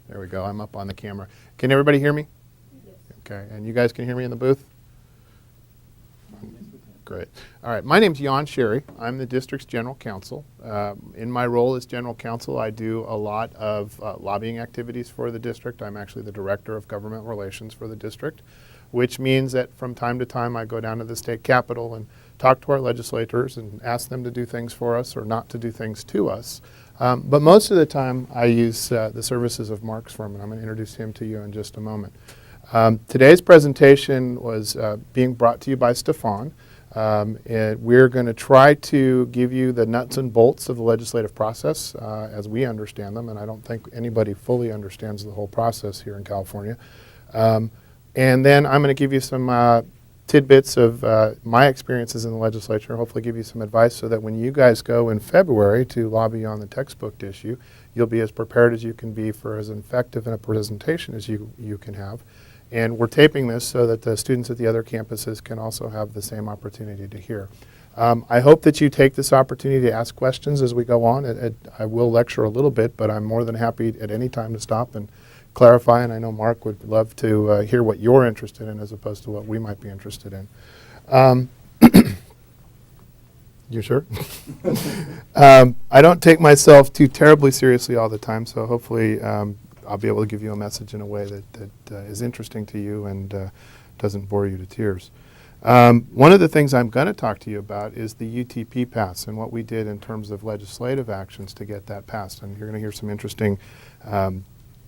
There we go. I'm up on the camera. Can everybody hear me? Yes. Okay. And you guys can hear me in the booth? Great. All right. My name's Sherry. I'm the district's general counsel. In my role as general counsel, I do a lot of lobbying activities for the district. I'm actually the director of government relations for the district, which means that from time to time I go down to the state capitol and talk to our legislators and ask them to do things for us or not to do things to us. But most of the time I use the services of Mark's firm, and I'm going to introduce him to you in just a moment. Today's presentation was being brought to you by Stefan. And we're going to try to give you the nuts and bolts of the legislative process as we understand them, and I don't think anybody fully understands the whole process here in California. And then I'm going to give you some tidbits of my experiences in the legislature, hopefully give you some advice so that when you guys go in February to lobby on the textbook issue, you'll be as prepared as you can be for as effective a presentation as you can have. And we're taping this so that the students at the other campuses can also have the same opportunity to hear. I hope that you take this opportunity to ask questions as we go on. I will lecture a little bit, but I'm more than happy at any time to stop and clarify, and I know Mark would love to hear what you're interested in as opposed to what we might be interested in. You sure? I don't take myself too terribly seriously all the time, so hopefully I'll be able to give you a message in a way that is interesting to you and doesn't bore you to tears. One of the things I'm going to talk to you about is the UTP pass and what we did in terms of legislative actions to get that passed. And you're going to hear some interesting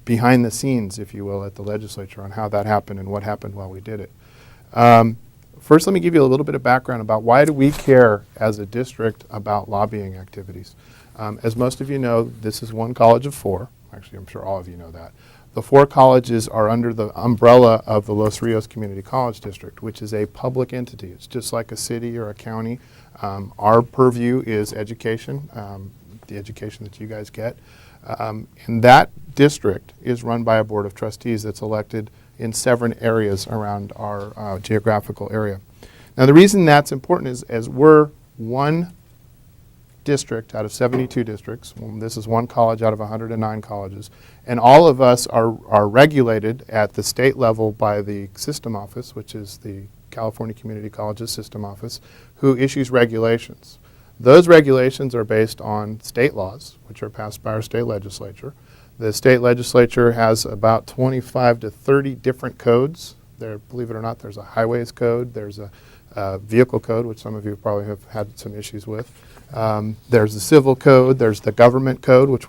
behind the scenes, if you will, at the legislature on how that happened and what happened while we did it. First, let me give you a little bit of background about why do we care as a district about lobbying activities. As most of you know, this is one college of four. Actually, I'm sure all of you know that. The four colleges are under the umbrella of the Los Rios Community College District, which is a public entity. It's just like a city or a county. Our purview is education, the education that you guys get. And that district is run by a board of trustees that's elected in several areas around our geographical area. Now, the reason that's important is as we're one district out of 72 districts. Well, this is one college out of 109 colleges. And all of us are regulated at the state level by the system office, which is the California Community Colleges System Office, who issues regulations. Those regulations are based on state laws, which are passed by our state legislature. The state legislature has about 25 to 30 different codes. There, believe it or not, there's a highways code, there's a vehicle code, which some of you probably have had some issues with. There's the civil code, there's the government code, which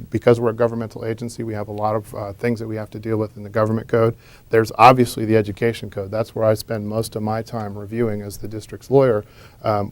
because we're a governmental agency, we have a lot of things that we have to deal with in the government code. There's obviously the education code. That's where I spend most of my time reviewing as the district's lawyer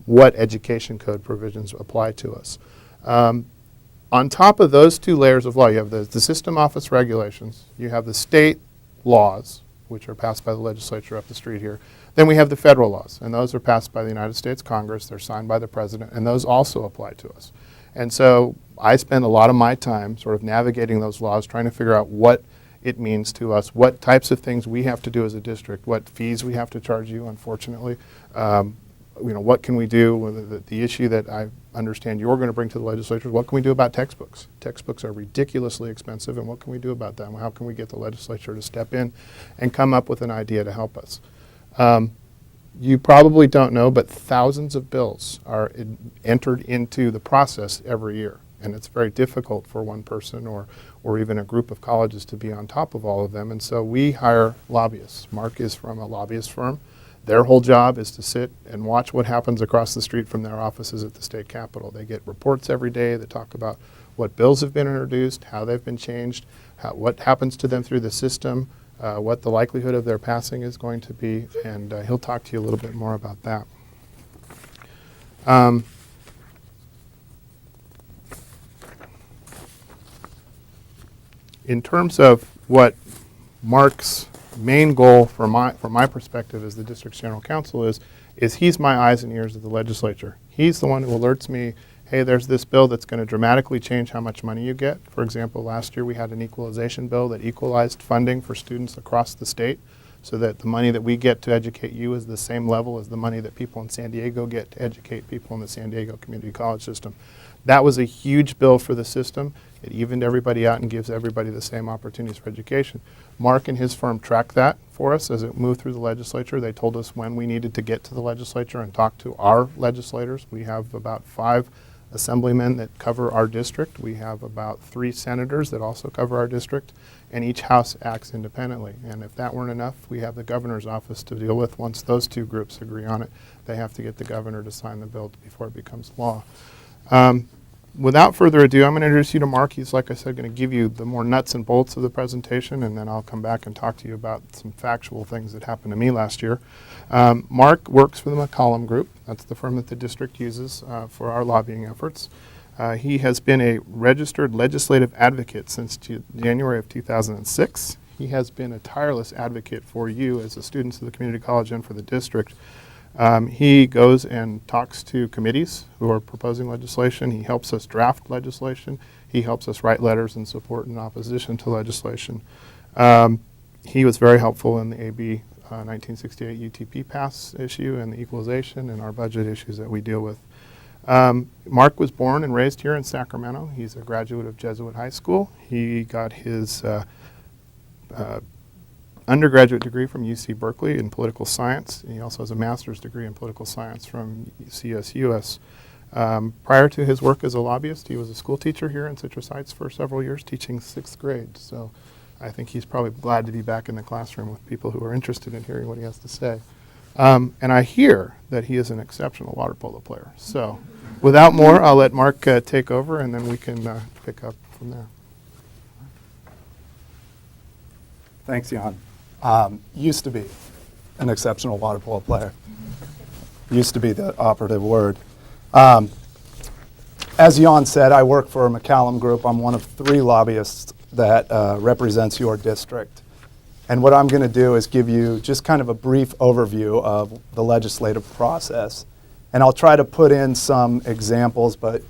what education code provisions apply to us. On top of those two layers of law, you have the system office regulations, you have the state laws, which are passed by the legislature up the street here. Then we have the federal laws, and those are passed by the United States Congress. They're signed by the president, and those also apply to us. And so I spend a lot of my time sort of navigating those laws, trying to figure out what it means to us, what types of things we have to do as a district, what fees we have to charge you, unfortunately. What can we do with the issue that I understand you're going to bring to the legislature? What can we do about textbooks? Textbooks are ridiculously expensive, and what can we do about them? How can we get the legislature to step in and come up with an idea to help us? You probably don't know, but thousands of bills are entered into the process every year, and it's very difficult for one person or even a group of colleges to be on top of all of them, and so we hire lobbyists. Mark is from a lobbyist firm. Their whole job is to sit and watch what happens across the street from their offices at the state capitol. They get reports every day that talk about what bills have been introduced, how they've been changed, what happens to them through the system, what the likelihood of their passing is going to be, and he'll talk to you a little bit more about that. In terms of what Mark's main goal from my perspective as the district's general counsel is he's my eyes and ears of the legislature. He's the one who alerts me, hey, there's this bill that's going to dramatically change how much money you get. For example, last year we had an equalization bill that equalized funding for students across the state so that the money that we get to educate you is the same level as the money that people in San Diego get to educate people in the San Diego community college system. That was a huge bill for the system. It evened everybody out and gives everybody the same opportunities for education. Mark and his firm tracked that for us as it moved through the legislature. They told us when we needed to get to the legislature and talk to our legislators. We have about 5 assemblymen that cover our district. We have about 3 senators that also cover our district, and each house acts independently. And if that weren't enough, we have the governor's office to deal with. Once those 2 groups agree on it, they have to get the governor to sign the bill before it becomes law. Without further ado, I'm going to introduce you to Mark. He's, like I said, going to give you the more nuts and bolts of the presentation, and then I'll come back and talk to you about some factual things that happened to me last year. Mark works for the McCollum Group. That's the firm that the district uses for our lobbying efforts. He has been a registered legislative advocate since January of 2006. He has been a tireless advocate for you as the students of the community college and for the district. He goes and talks to committees who are proposing legislation. He helps us draft legislation. He helps us write letters in support and opposition to legislation. He was very helpful in the AB 1968 UTP pass issue and the equalization and our budget issues that we deal with. Mark was born and raised here in Sacramento. He's a graduate of Jesuit High School. He got his undergraduate degree from UC Berkeley in political science. He also has a master's degree in political science from CSUS. Prior to his work as a lobbyist, he was a school teacher here in Citrus Heights for several years, teaching 6th grade. So I think he's probably glad to be back in the classroom with people who are interested in hearing what he has to say. And I hear that he is an exceptional water polo player. So without more, I'll let Mark take over, and then we can pick up from there. Thanks, Jan. Used to be an exceptional water polo player. Used to be the operative word. As Jan said, I work for McCollum Group. I'm one of 3 lobbyists that represents your district. And what I'm going to do is give you just kind of a brief overview of the legislative process. And I'll try to put in some examples, but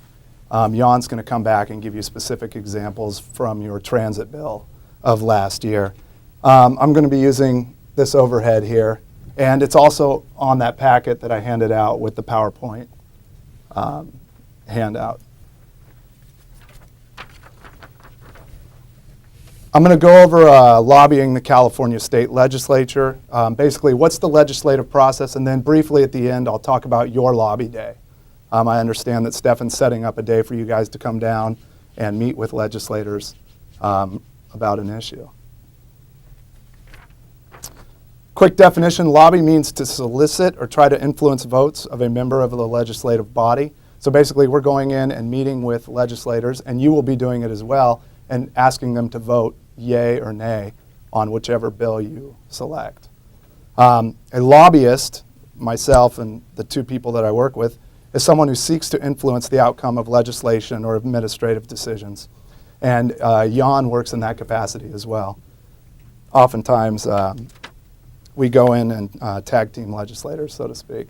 Jan's going to come back and give you specific examples from your transit bill of last year. I'm going to be using this overhead here, and it's also on that packet that I handed out with the PowerPoint handout. I'm going to go over lobbying the California State Legislature. Basically, what's the legislative process, and then briefly at the end, I'll talk about your lobby day. I understand that Stefan's setting up a day for you guys to come down and meet with legislators about an issue. Quick definition, lobby means to solicit or try to influence votes of a member of the legislative body. So basically, we're going in and meeting with legislators, and you will be doing it as well, and asking them to vote yay or nay on whichever bill you select. A lobbyist, myself and the 2 people that I work with, is someone who seeks to influence the outcome of legislation or administrative decisions. And Jan works in that capacity as well. Oftentimes, we go in and tag team legislators, so to speak.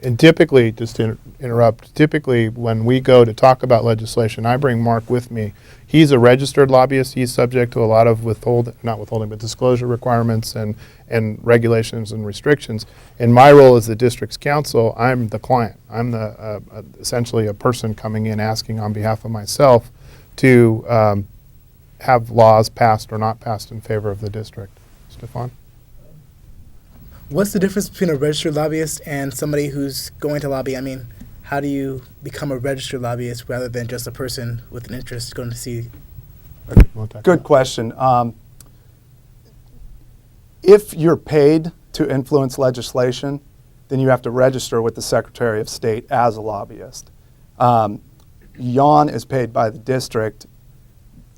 And typically, just to interrupt, typically when we go to talk about legislation, I bring Mark with me. He's a registered lobbyist. He's subject to a lot of disclosure requirements and regulations and restrictions. In my role as the district's counsel, I'm the client. I'm the essentially a person coming in asking on behalf of myself to have laws passed or not passed in favor of the district. Stefan? What's the difference between a registered lobbyist and somebody who's going to lobby? I mean, how do you become a registered lobbyist rather than just a person with an interest going to see? Good question. If you're paid to influence legislation, then you have to register with the Secretary of State as a lobbyist. Jan is paid by the district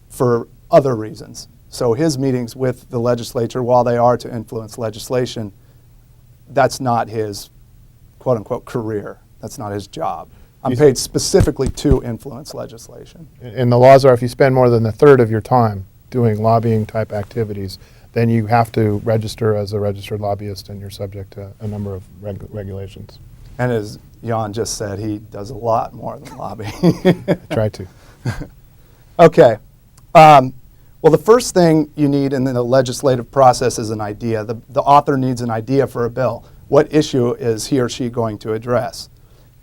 for other reasons. So his meetings with the legislature, while they are to influence legislation, that's not his quote-unquote career. That's not his job. I'm paid specifically to influence legislation. And the laws are if you spend more than a third of your time doing lobbying type activities, then you have to register as a registered lobbyist and you're subject to a number of regulations. And as Jan just said, he does a lot more than lobbying. I try to. Okay. Well, the first thing you need in the legislative process is an idea. The author needs an idea for a bill. What issue is he or she going to address?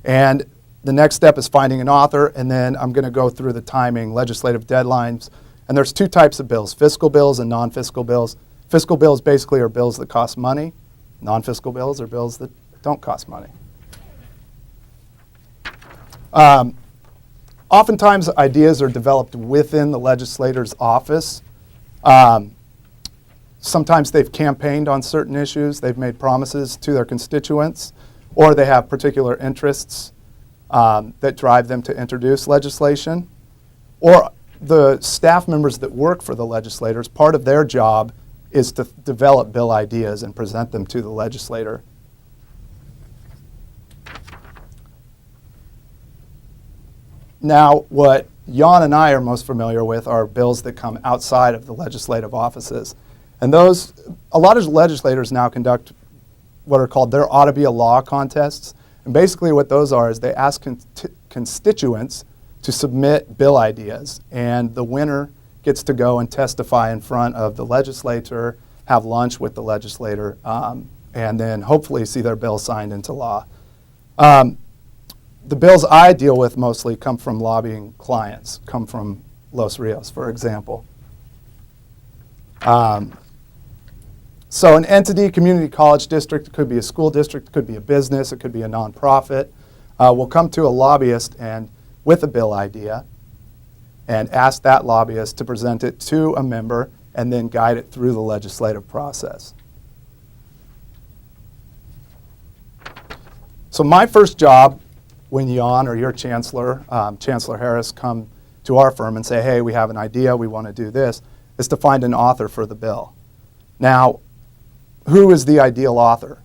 And the next step is finding an author, and then I'm going to go through the timing, legislative deadlines. And there's two types of bills, fiscal bills and non-fiscal bills. Fiscal bills basically are bills that cost money. Non-fiscal bills are bills that don't cost money. Oftentimes, ideas are developed within the legislator's office. Sometimes they've campaigned on certain issues. They've made promises to their constituents, or they have particular interests that drive them to introduce legislation. Or the staff members that work for the legislators, part of their job is to develop bill ideas and present them to the legislator. Now, what Jan and I are most familiar with are bills that come outside of the legislative offices. And those, a lot of legislators now conduct what are called there ought to be a law contests. And basically what those are is they ask constituents to submit bill ideas. And the winner gets to go and testify in front of the legislator, have lunch with the legislator, and then hopefully see their bill signed into law. The bills I deal with mostly come from lobbying clients, come from Los Rios, for example. So an entity, community college district, it could be a school district, it could be a business, it could be a nonprofit, will come to a lobbyist and with a bill idea and ask that lobbyist to present it to a member and then guide it through the legislative process. So my first job when Jan or your chancellor, Chancellor Harris, come to our firm and say, hey, we have an idea, we want to do this, is to find an author for the bill. Now, who is the ideal author?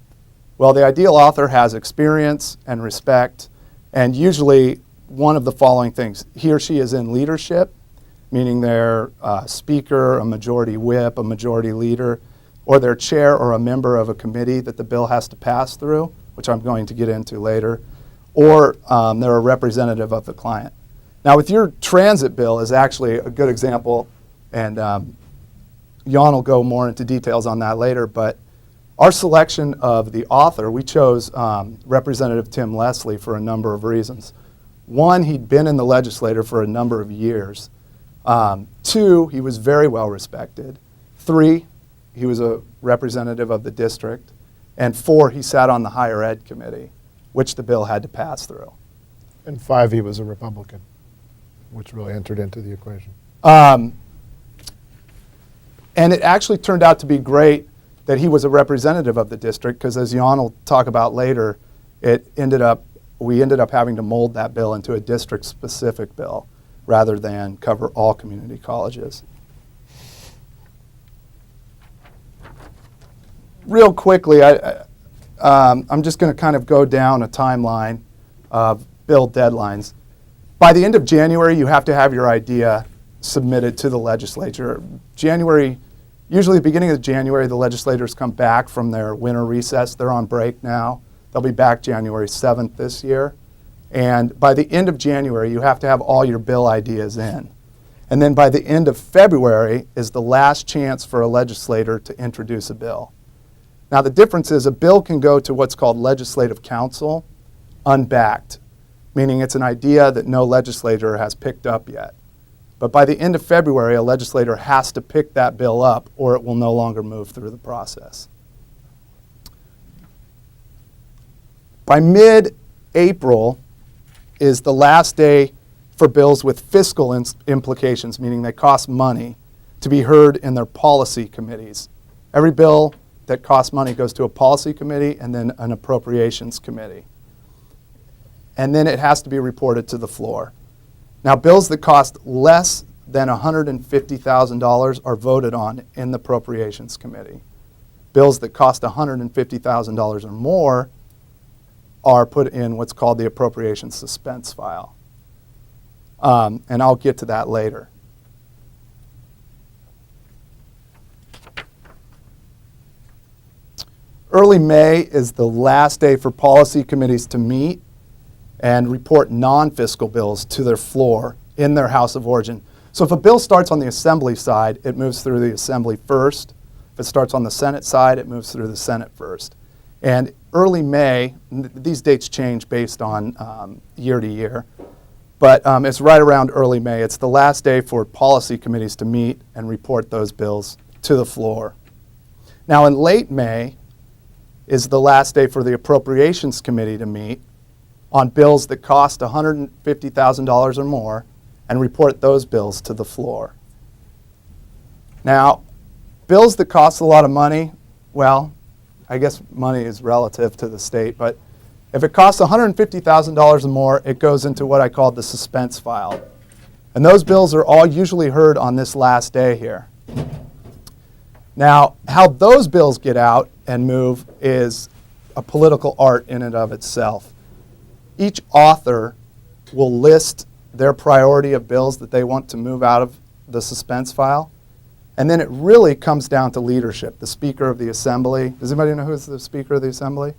Well, the ideal author has experience and respect, and usually one of the following things. He or she is in leadership, meaning they're a speaker, a majority whip, a majority leader, or they're chair or a member of a committee that the bill has to pass through, which I'm going to get into later, or they're a representative of the client. Now, with your transit bill is actually a good example, and Jan will go more into details on that later, but our selection of the author, we chose Representative Tim Leslie for a number of reasons. One, he'd been in the legislature for a number of years. Two, he was very well respected. Three, he was a representative of the district. And four, he sat on the higher ed committee, which the bill had to pass through. And 5, he was a Republican, which really entered into the equation. And it actually turned out to be great that he was a representative of the district, because as Jan will talk about later, we ended up having to mold that bill into a district-specific bill rather than cover all community colleges. Real quickly, I'm just going to kind of go down a timeline of bill deadlines. By the end of January, you have to have your idea submitted to the legislature. Usually the beginning of January, the legislators come back from their winter recess. They're on break now. They'll be back January 7th this year. And by the end of January, you have to have all your bill ideas in. And then by the end of February is the last chance for a legislator to introduce a bill. Now, the difference is a bill can go to what's called legislative council unbacked, meaning it's an idea that no legislator has picked up yet. But by the end of February, a legislator has to pick that bill up or it will no longer move through the process. By mid-April is the last day for bills with fiscal implications, meaning they cost money, to be heard in their policy committees. Every bill that costs money goes to a policy committee and then an appropriations committee. And then it has to be reported to the floor. Now, bills that cost less than $150,000 are voted on in the appropriations committee. Bills that cost $150,000 or more are put in what's called the appropriations suspense file. And I'll get to that later. Early May is the last day for policy committees to meet and report non-fiscal bills to their floor in their house of origin. So if a bill starts on the Assembly side, it moves through the Assembly first. If it starts on the Senate side, it moves through the Senate first. And early May, these dates change based on year to year, but it's right around early May. It's the last day for policy committees to meet and report those bills to the floor. Now in late May is the last day for the Appropriations Committee to meet on bills that cost $150,000 or more and report those bills to the floor. Now, bills that cost a lot of money, well, I guess money is relative to the state, but if it costs $150,000 or more, it goes into what I call the suspense file. And those bills are all usually heard on this last day here. Now, how those bills get out and move is a political art in and of itself. Each author will list their priority of bills that they want to move out of the suspense file. And then it really comes down to leadership, the Speaker of the Assembly. Does anybody know who's the Speaker of the Assembly?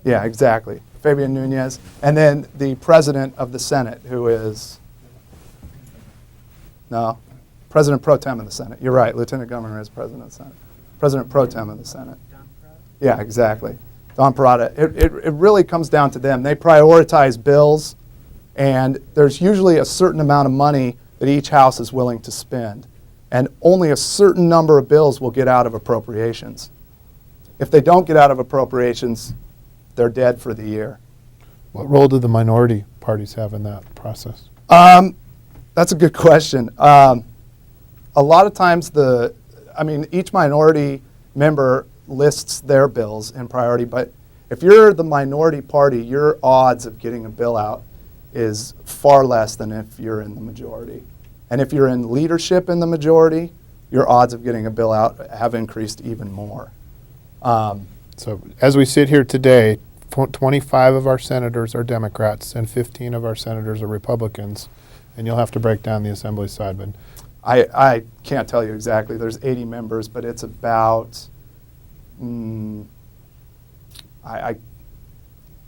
Yeah, exactly. Fabian Nunez. And then the President of the Senate, who is, no, President Pro Tem of the Senate. You're right, Lieutenant Governor is President of the Senate. President Pro Tem of the Senate. Yeah, exactly. Don Parada. It really comes down to them. They prioritize bills, and there's usually a certain amount of money that each house is willing to spend. And only a certain number of bills will get out of appropriations. If they don't get out of appropriations, they're dead for the year. What role do the minority parties have in that process? That's a good question. A lot of times each minority member lists their bills in priority, but if you're the minority party, your odds of getting a bill out is far less than if you're in the majority. And if you're in leadership in the majority, your odds of getting a bill out have increased even more. So as we sit here today, 25 of our senators are Democrats and 15 of our senators are Republicans. And you'll have to break down the Assembly side. But I can't tell you exactly. There's 80 members, but it's about,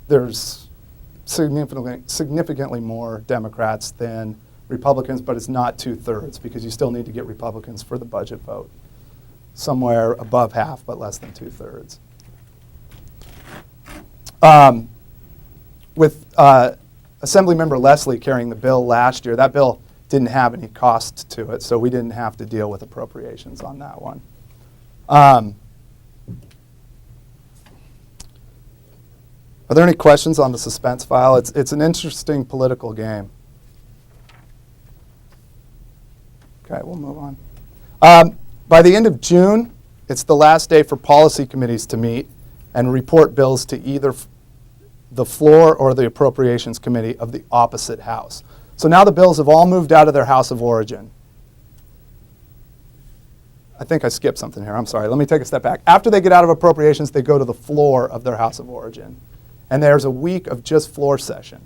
there's significantly more Democrats than Republicans, but it's not 2/3 because you still need to get Republicans for the budget vote. Somewhere above half, but less than 2/3. With Assemblymember Leslie carrying the bill last year, that bill didn't have any cost to it, so we didn't have to deal with appropriations on that one. Are there any questions on the suspense file? It's an interesting political game. Okay, we'll move on. By the end of June, it's the last day for policy committees to meet and report bills to either the floor or the Appropriations Committee of the opposite house. So now the bills have all moved out of their house of origin. I think I skipped something here. I'm sorry. Let me take a step back. After they get out of appropriations, they go to the floor of their house of origin. And there's a week of just floor session.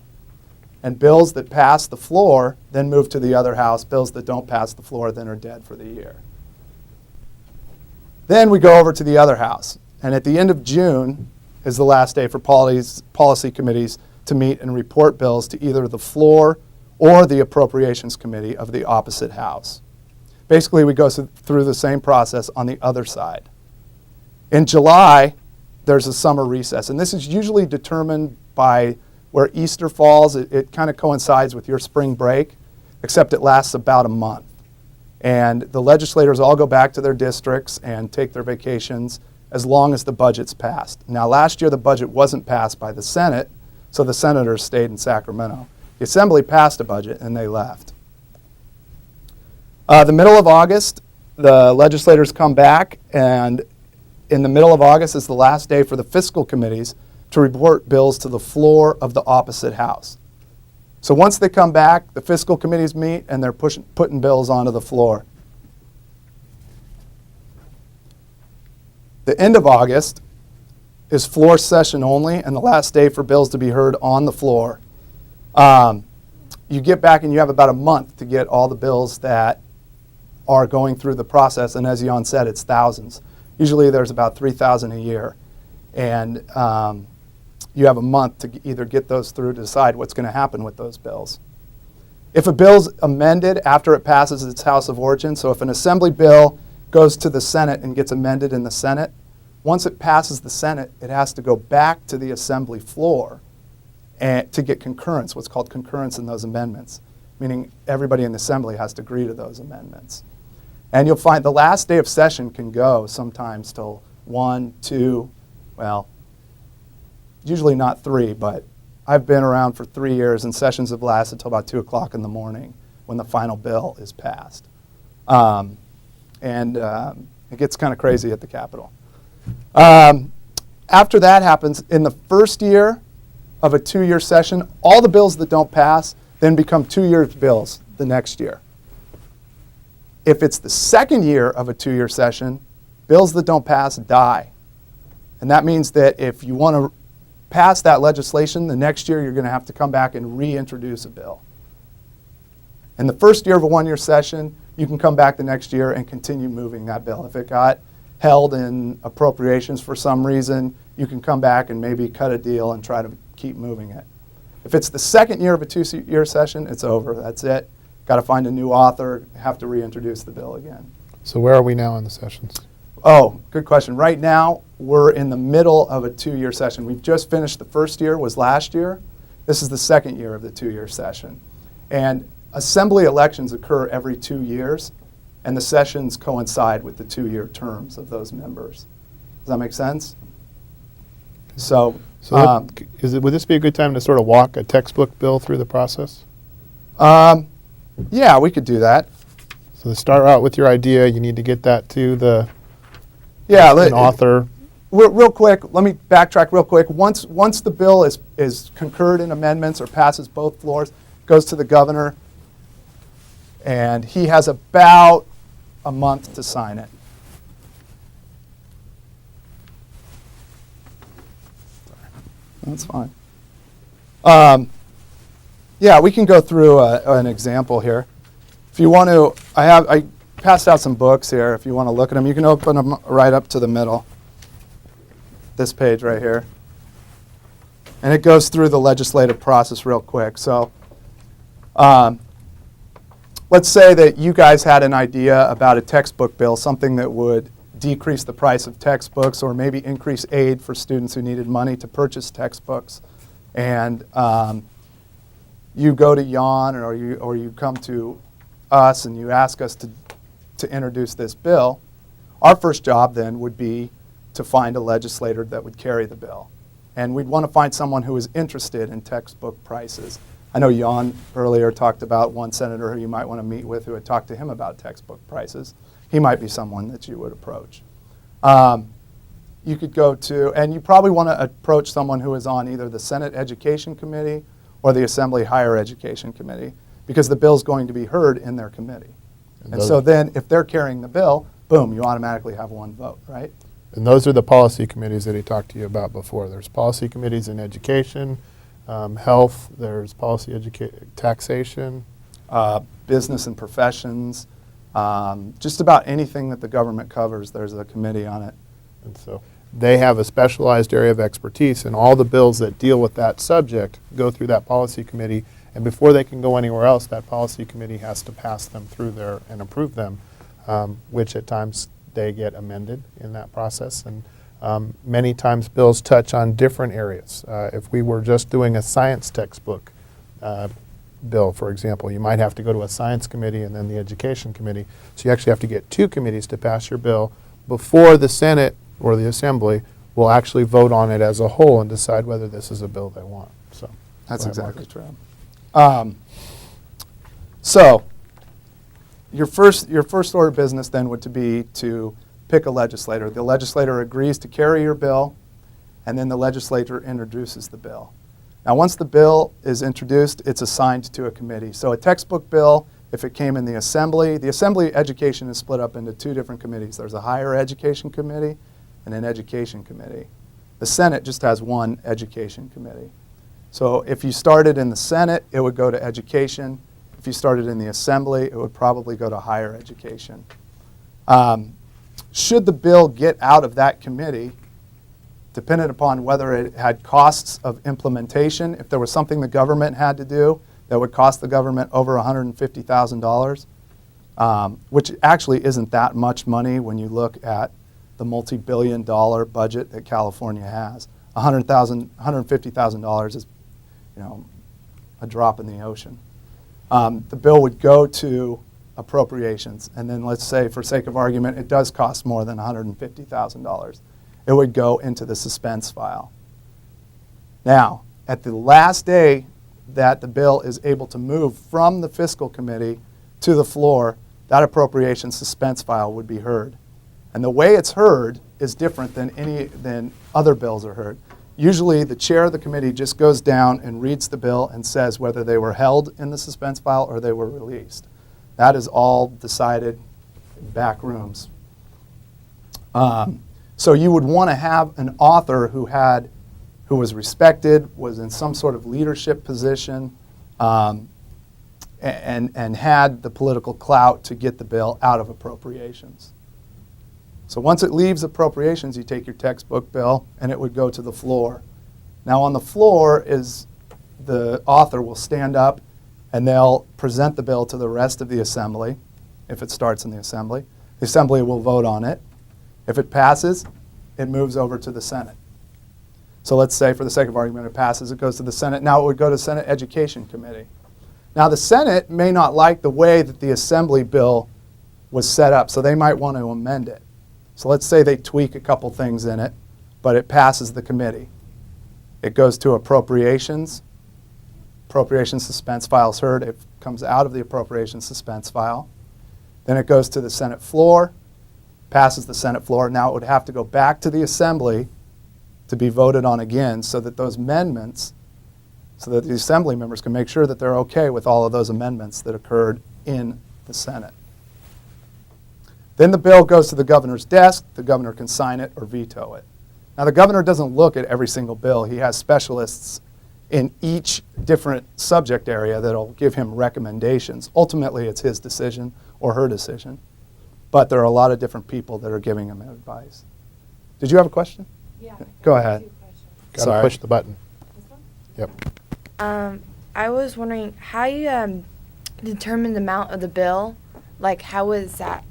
And bills that pass the floor then move to the other house. Bills that don't pass the floor then are dead for the year. Then we go over to the other house. And at the end of June is the last day for policy committees to meet and report bills to either the floor or the Appropriations Committee of the opposite house. Basically, we go through the same process on the other side. In July, there's a summer recess. And this is usually determined by where Easter falls. It kind of coincides with your spring break, except it lasts about a month. And the legislators all go back to their districts and take their vacations as long as the budget's passed. Now, last year the budget wasn't passed by the Senate, so the senators stayed in Sacramento. The Assembly passed a budget and they left. The middle of August, the legislators come back, and in the middle of August is the last day for the fiscal committees to report bills to the floor of the opposite house. So once they come back, the fiscal committees meet and they're putting bills onto the floor. The end of August is floor session only and the last day for bills to be heard on the floor. You get back and you have about a month to get all the bills that are going through the process, and as Jan said, it's thousands. Usually there's about 3,000 a year. And you have a month to either get those through to decide what's going to happen with those bills. If a bill's amended after it passes its House of Origin, so if an Assembly bill goes to the Senate and gets amended in the Senate, once it passes the Senate, it has to go back to the Assembly floor and to get concurrence, what's called concurrence in those amendments, meaning everybody in the Assembly has to agree to those amendments. And you'll find the last day of session can go sometimes till 1, 2, well, usually not 3, but I've been around for 3 years, and sessions have lasted till about 2 o'clock in the morning when the final bill is passed. It gets kind of crazy at the Capitol. After that happens, in the first year of a 2-year session, all the bills that don't pass then become 2-year bills the next year. If it's the second year of a 2-year session, bills that don't pass die. And that means that if you want to pass that legislation, the next year you're going to have to come back and reintroduce a bill. In the first year of a 1-year session, you can come back the next year and continue moving that bill. If it got held in appropriations for some reason, you can come back and maybe cut a deal and try to keep moving it. If it's the second year of a 2-year session, it's over. That's it. Got to find a new author, have to reintroduce the bill again. So where are we now in the sessions? Oh, good question. Right now, we're in the middle of a 2-year session. We've just finished the first year, was last year. This is the second year of the 2-year session. And Assembly elections occur every 2 years, and the sessions coincide with the 2-year terms of those members. Does that make sense? So would this be a good time to sort of walk a textbook bill through the process? Yeah, we could do that. So to start out with your idea, you need to get that to an author. Real quick, let me backtrack real quick. Once the bill is concurred in amendments or passes both floors, goes to the governor, and he has about a month to sign it. That's fine. Yeah, we can go through an example here. If you want to, I passed out some books here. If you want to look at them, you can open them right up to the middle. This page right here. And it goes through the legislative process real quick. So let's say that you guys had an idea about a textbook bill, something that would decrease the price of textbooks or maybe increase aid for students who needed money to purchase textbooks. And you go to Jan or you come to us and you ask us to introduce this bill. Our first job then would be to find a legislator that would carry the bill. And we'd want to find someone who is interested in textbook prices. I know Jan earlier talked about one senator who you might want to meet with who had talked to him about textbook prices. He might be someone that you would approach. You could go to, and you probably want to approach someone who is on either the Senate Education Committee or the Assembly Higher Education Committee, because the bill's going to be heard in their committee. And so then if they're carrying the bill, boom, you automatically have one vote, right? And those are the policy committees that he talked to you about before. There's policy committees in education, health, there's policy taxation. Business and professions, just about anything that the government covers, there's a committee on it. And so they have a specialized area of expertise, and all the bills that deal with that subject go through that policy committee. And before they can go anywhere else, that policy committee has to pass them through there and approve them, which at times they get amended in that process. And many times bills touch on different areas. If we were just doing a science textbook bill, for example, you might have to go to a science committee and then the education committee. So you actually have to get 2 committees to pass your bill before the Senate or the Assembly will actually vote on it as a whole and decide whether this is a bill they want. So that's exactly true. So your first order of business then would be to pick a legislator. The legislator agrees to carry your bill, and then the legislator introduces the bill. Now, once the bill is introduced, it's assigned to a committee. So a textbook bill, if it came in the Assembly education is split up into 2 different committees. There's a higher education committee and an education committee. The Senate just has one education committee. So if you started in the Senate, it would go to education. If you started in the Assembly, it would probably go to higher education. Should the bill get out of that committee, dependent upon whether it had costs of implementation, if there was something the government had to do that would cost the government over $150,000, which actually isn't that much money when you look at the multi-billion-dollar budget that California has. $150,000 is, a drop in the ocean. The bill would go to appropriations, and then let's say, for sake of argument, it does cost more than $150,000. It would go into the suspense file. Now, at the last day that the bill is able to move from the fiscal committee to the floor, that appropriation suspense file would be heard. And the way it's heard is different than other bills are heard. Usually the chair of the committee just goes down and reads the bill and says whether they were held in the suspense file or they were released. That is all decided in back rooms. So you would want to have an author who was respected, was in some sort of leadership position, and had the political clout to get the bill out of appropriations. So once it leaves appropriations, you take your textbook bill, and it would go to the floor. Now on the floor is the author will stand up, and they'll present the bill to the rest of the assembly, if it starts in the assembly. The assembly will vote on it. If it passes, it moves over to the Senate. So let's say, for the sake of argument, it passes, it goes to the Senate. Now it would go to Senate Education Committee. Now the Senate may not like the way that the assembly bill was set up, so they might want to amend it. So let's say they tweak a couple things in it, but it passes the committee. It goes to appropriations. Appropriations suspense file is heard. It comes out of the appropriations suspense file. Then it goes to the Senate floor, passes the Senate floor. Now it would have to go back to the assembly to be voted on again, so that those amendments, so that the assembly members can make sure that they're okay with all of those amendments that occurred in the Senate. Then the bill goes to the governor's desk. The governor can sign it or veto it. Now the governor doesn't look at every single bill. He has specialists in each different subject area that'll give him recommendations. Ultimately, it's his decision or her decision. But there are a lot of different people that are giving him advice. Did you have a question? Yeah. Go ahead. Got to Sorry. push the button. This one? Yep. I was wondering how you determine the amount of the bill. Like, how is that?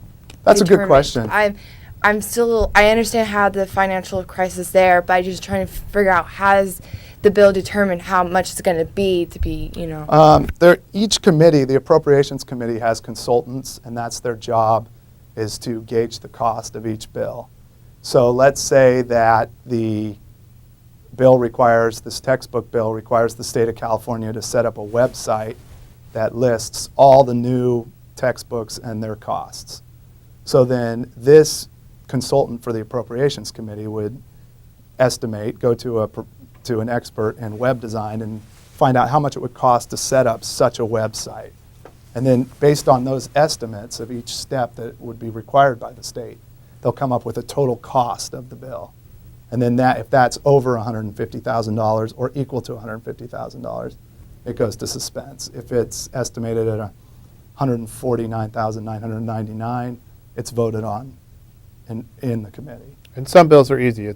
That's a good determined? question. I understand how the financial crisis there, but I'm just trying to figure out how does the bill determine how much it's going to be, Each committee, the Appropriations Committee, has consultants, and that's their job, is to gauge the cost of each bill. So let's say that this textbook bill requires the state of California to set up a website that lists all the new textbooks and their costs. So then this consultant for the Appropriations Committee would estimate, go to an expert in web design and find out how much it would cost to set up such a website. And then based on those estimates of each step that would be required by the state, they'll come up with a total cost of the bill. And then if that's over $150,000 or equal to $150,000, it goes to suspense. If it's estimated at $149,999, it's voted on in the committee. And some bills are easy.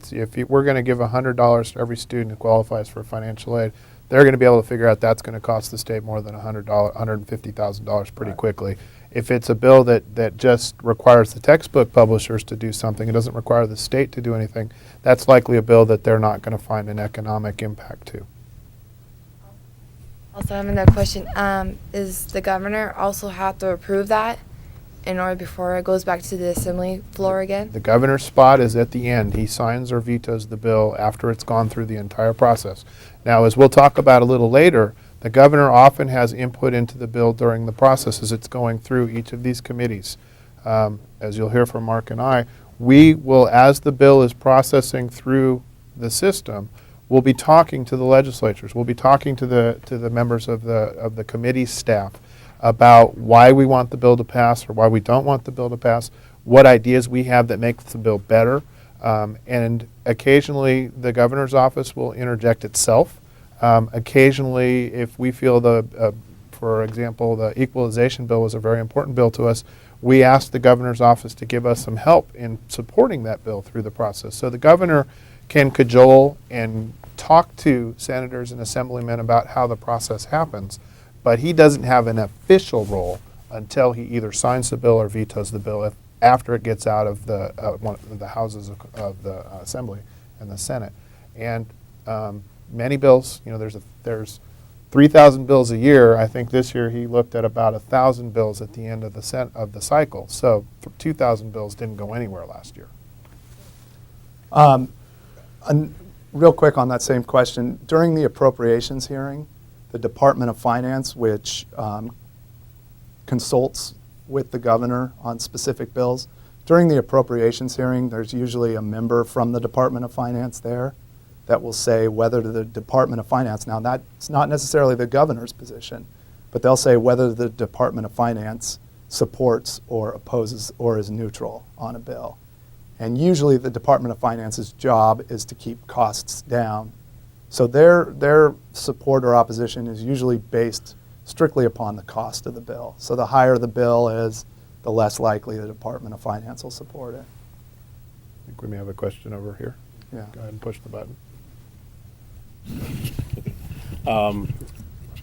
We're going to give $100 to every student who qualifies for financial aid, they're going to be able to figure out that's going to cost the state more than $150,000 pretty quickly. If it's a bill that just requires the textbook publishers to do something, it doesn't require the state to do anything, that's likely a bill that they're not going to find an economic impact to. Also, I have another question. Is the governor also have to approve that in order before it goes back to the assembly floor again? The governor's spot is at the end. He signs or vetoes the bill after it's gone through the entire process. Now, as we'll talk about a little later, the governor often has input into the bill during the process as it's going through each of these committees. As you'll hear from Mark and I, we will, as the bill is processing through the system, we'll be talking to the legislatures. We'll be talking to the members of the committee staff about why we want the bill to pass or why we don't want the bill to pass, what ideas we have that make the bill better. And occasionally the governor's office will interject itself. Occasionally, if we feel for example, the equalization bill was a very important bill to us, we asked the governor's office to give us some help in supporting that bill through the process. So the governor can cajole and talk to senators and assemblymen about how the process happens, but he doesn't have an official role until he either signs the bill or vetoes the bill after it gets out of one of the houses of the Assembly and the Senate. And many bills, there's 3,000 bills a year. I think this year he looked at about 1,000 bills at the end of the cycle. So 2,000 bills didn't go anywhere last year. Real quick on that same question, during the appropriations hearing, the Department of Finance, which consults with the governor on specific bills, during the appropriations hearing, there's usually a member from the Department of Finance there that will say whether the Department of Finance, now that's not necessarily the governor's position, but they'll say whether the Department of Finance supports or opposes or is neutral on a bill. And usually the Department of Finance's job is to keep costs down. So their support or opposition is usually based strictly upon the cost of the bill. So the higher the bill is, the less likely the Department of Finance will support it. I think we may have a question over here. Yeah. Go ahead and push the button.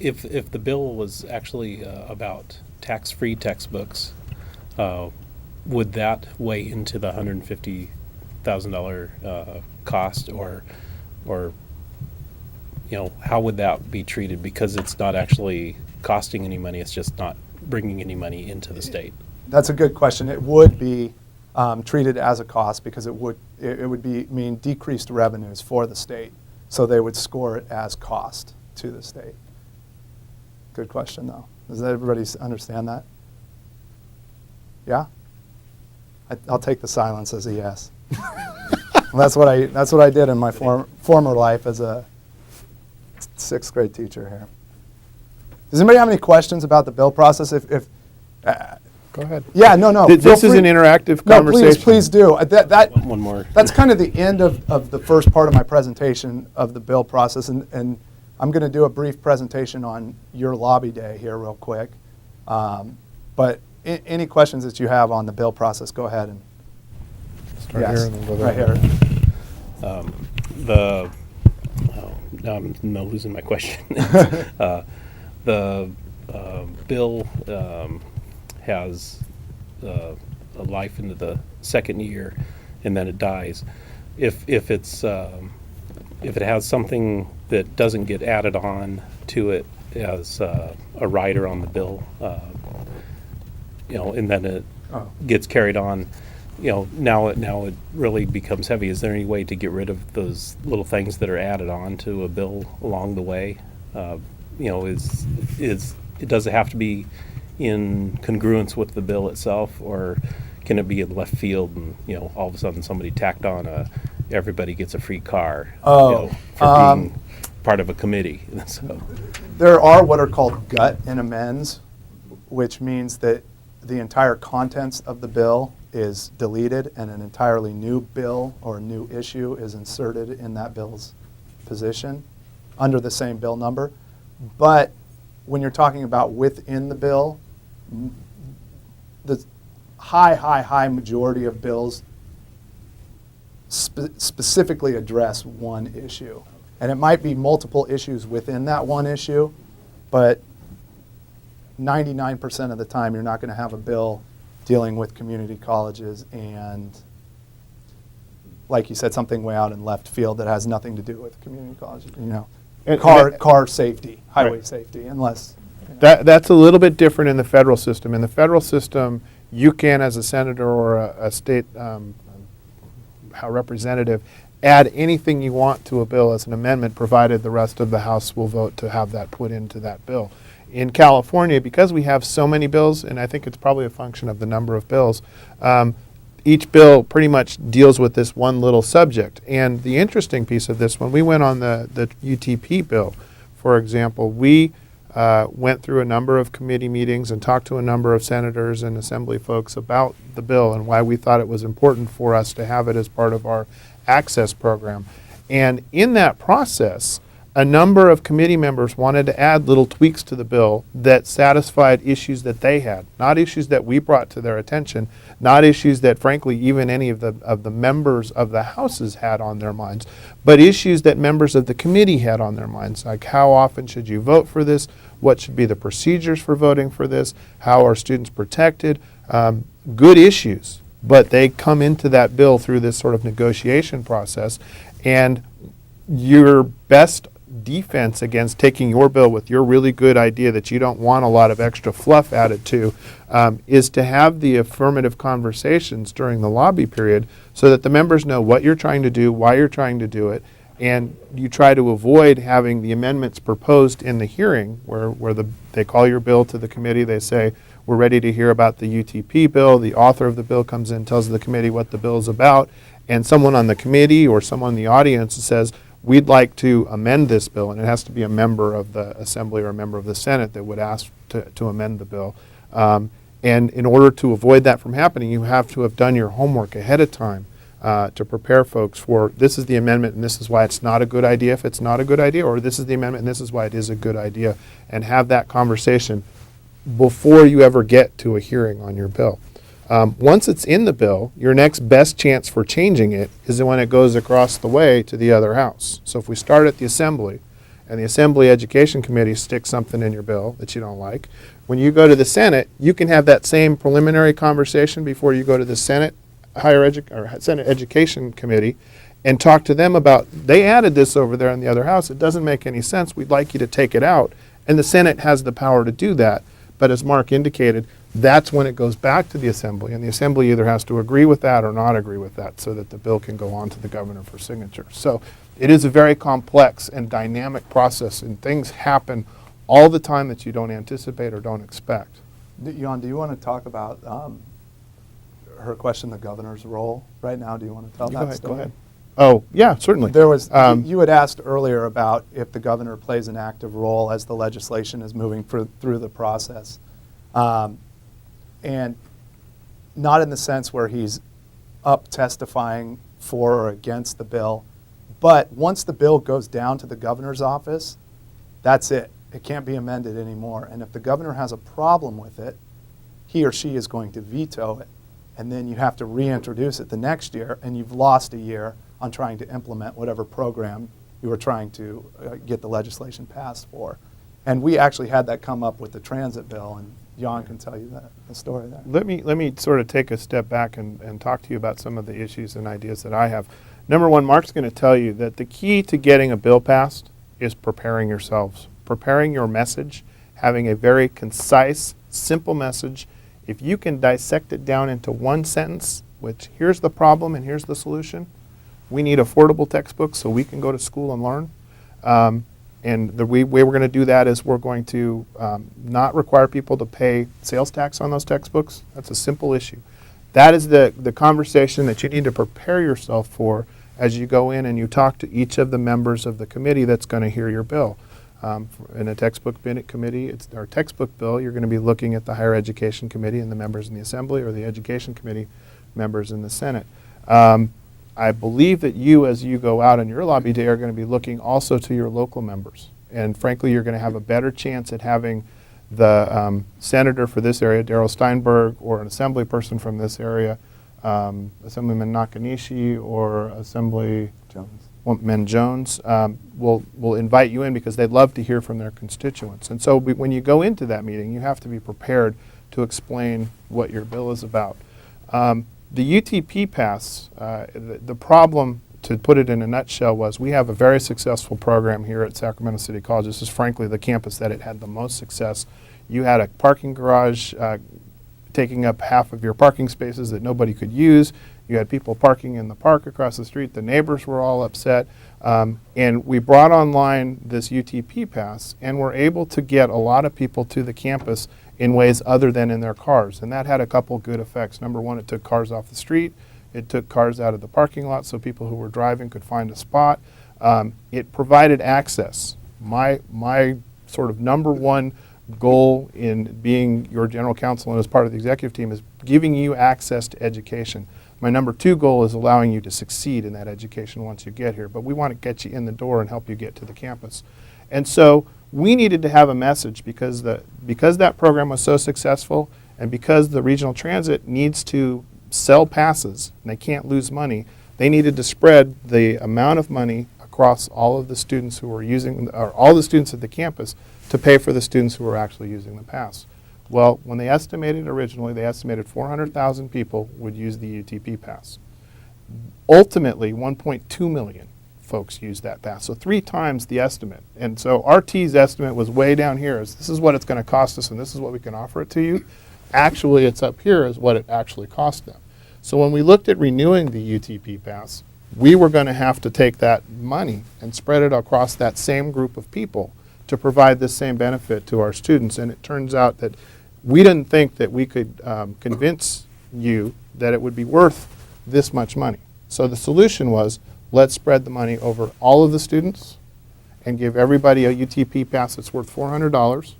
If the bill was actually about tax-free textbooks, would that weigh into the $150,000 cost, or how would that be treated? Because it's not actually costing any money; it's just not bringing any money into the state. That's a good question. It would be treated as a cost because it would mean decreased revenues for the state. So they would score it as cost to the state. Good question, though. Does everybody understand that? Yeah? I'll take the silence as a yes. That's what I did in my former life as a 6th grade teacher here. Does anybody have any questions about the bill process? Go ahead. Yeah, no. This is an interactive conversation. No, please do. One more. That's kind of the end of the first part of my presentation of the bill process, and I'm going to do a brief presentation on your lobby day here real quick. But any questions that you have on the bill process, go ahead and Start here and then go right there. here. Now I'm losing my question. The bill has a life into the second year, and then it dies. If it has something that doesn't get added on to it as a rider on the bill, and then it gets carried on, now it really becomes heavy. Is there any way to get rid of those little things that are added on to a bill along the way? Does it have to be in congruence with the bill itself, or can it be in left field and all of a sudden somebody tacked on everybody gets a free car for being part of a committee? So There are what are called gut and amends, which means that the entire contents of the bill is deleted and an entirely new bill or new issue is inserted in that bill's position under the same bill number. But when you're talking about within the bill, the high majority of bills specifically address one issue. And it might be multiple issues within that one issue, but 99% of the time you're not going to have a bill dealing with community colleges and, like you said, something way out in left field that has nothing to do with community colleges, car safety, highway safety, unless... That's a little bit different in the federal system. In the federal system, you can, as a senator or a state representative, add anything you want to a bill as an amendment, provided the rest of the House will vote to have that put into that bill. In California, because we have so many bills, and I think it's probably a function of the number of bills, each bill pretty much deals with this one little subject. And the interesting piece of this, when we went on the UTP bill, for example, we went through a number of committee meetings and talked to a number of senators and assembly folks about the bill and why we thought it was important for us to have it as part of our access program. And in that process, a number of committee members wanted to add little tweaks to the bill that satisfied issues that they had, not issues that we brought to their attention, not issues that frankly even any of the members of the houses had on their minds, but issues that members of the committee had on their minds, like how often should you vote for this, what should be the procedures for voting for this, how are students protected, good issues, but they come into that bill through this sort of negotiation process, and your best defense against taking your bill with your really good idea that you don't want a lot of extra fluff added to is to have the affirmative conversations during the lobby period so that the members know what you're trying to do, why you're trying to do it, and you try to avoid having the amendments proposed in the hearing where they call your bill to the committee, they say, we're ready to hear about the UTP bill, the author of the bill comes in, tells the committee what the bill is about, and someone on the committee or someone in the audience says, we'd like to amend this bill, and it has to be a member of the Assembly or a member of the Senate that would ask to amend the bill. And in order to avoid that from happening, you have to have done your homework ahead of time to prepare folks for this is the amendment and this is why it's not a good idea if it's not a good idea, or this is the amendment and this is why it is a good idea, and have that conversation before you ever get to a hearing on your bill. Once it's in the bill, your next best chance for changing it is when it goes across the way to the other house. So if we start at the Assembly, and the Assembly Education Committee sticks something in your bill that you don't like, when you go to the Senate, you can have that same preliminary conversation before you go to the Senate Senate Education Committee and talk to them about, they added this over there in the other house, it doesn't make any sense, we'd like you to take it out. And the Senate has the power to do that. But as Mark indicated, that's when it goes back to the Assembly, and the Assembly either has to agree with that or not agree with that so that the bill can go on to the governor for signature. So it is a very complex and dynamic process, and things happen all the time that you don't anticipate or don't expect. Jan, do you want to talk about her question, the governor's role right now? Do you want to tell that story? Go ahead. Oh, yeah, certainly. There was, you had asked earlier about if the governor plays an active role as the legislation is moving through the process. And not in the sense where he's up testifying for or against the bill, but once the bill goes down to the governor's office, that's it. It can't be amended anymore. And if the governor has a problem with it, he or she is going to veto it. And then you have to reintroduce it the next year, and you've lost a year on trying to implement whatever program you were trying to get the legislation passed for. And we actually had that come up with the transit bill, and Jan can tell you the story there. Let me sort of take a step back and talk to you about some of the issues and ideas that I have. Number one, Mark's going to tell you that the key to getting a bill passed is preparing yourselves, preparing your message, having a very concise, simple message. If you can dissect it down into one sentence, which here's the problem and here's the solution, we need affordable textbooks so we can go to school and learn. And the way we're going to do that is we're going to not require people to pay sales tax on those textbooks. That's a simple issue. That is the conversation that you need to prepare yourself for as you go in and you talk to each of the members of the committee that's going to hear your bill. In a textbook committee, it's our textbook bill, you're going to be looking at the Higher Education Committee and the members in the Assembly, or the Education Committee members in the Senate. I believe that you, as you go out on your lobby day, are going to be looking also to your local members. And frankly, you're going to have a better chance at having the senator for this area, Darrell Steinberg, or an assembly person from this area, Assemblyman Nakanishi or Assemblyman Jones, will invite you in because they'd love to hear from their constituents. And so when you go into that meeting, you have to be prepared to explain what your bill is about. The UTP pass, the problem, to put it in a nutshell, was we have a very successful program here at Sacramento City College. This is frankly the campus that it had the most success. You had a parking garage taking up half of your parking spaces that nobody could use. You had people parking in the park across the street. The neighbors were all upset. And we brought online this UTP pass, and were able to get a lot of people to the campus in ways other than in their cars. And that had a couple good effects. Number one, it took cars off the street. It took cars out of the parking lot so people who were driving could find a spot. It provided access. My sort of number one goal in being your general counsel and as part of the executive team is giving you access to education. My number 2 goal is allowing you to succeed in that education once you get here. But we want to get you in the door and help you get to the campus. And so we needed to have a message because that program was so successful and because the regional transit needs to sell passes and they can't lose money, they needed to spread the amount of money across all of the students who were using, or all the students at the campus, to pay for the students who were actually using the pass. Well, when they estimated originally, they estimated 400,000 people would use the UTP pass. Ultimately, 1.2 million folks used that pass, so 3 times the estimate. And so RT's estimate was way down here, as this is what it's going to cost us and this is what we can offer it to you. Actually, it's up here as what it actually cost them. So when we looked at renewing the UTP pass, we were going to have to take that money and spread it across that same group of people to provide this same benefit to our students. And it turns out that we didn't think that we could convince you that it would be worth this much money. So the solution was, let's spread the money over all of the students and give everybody a UTP pass that's worth $400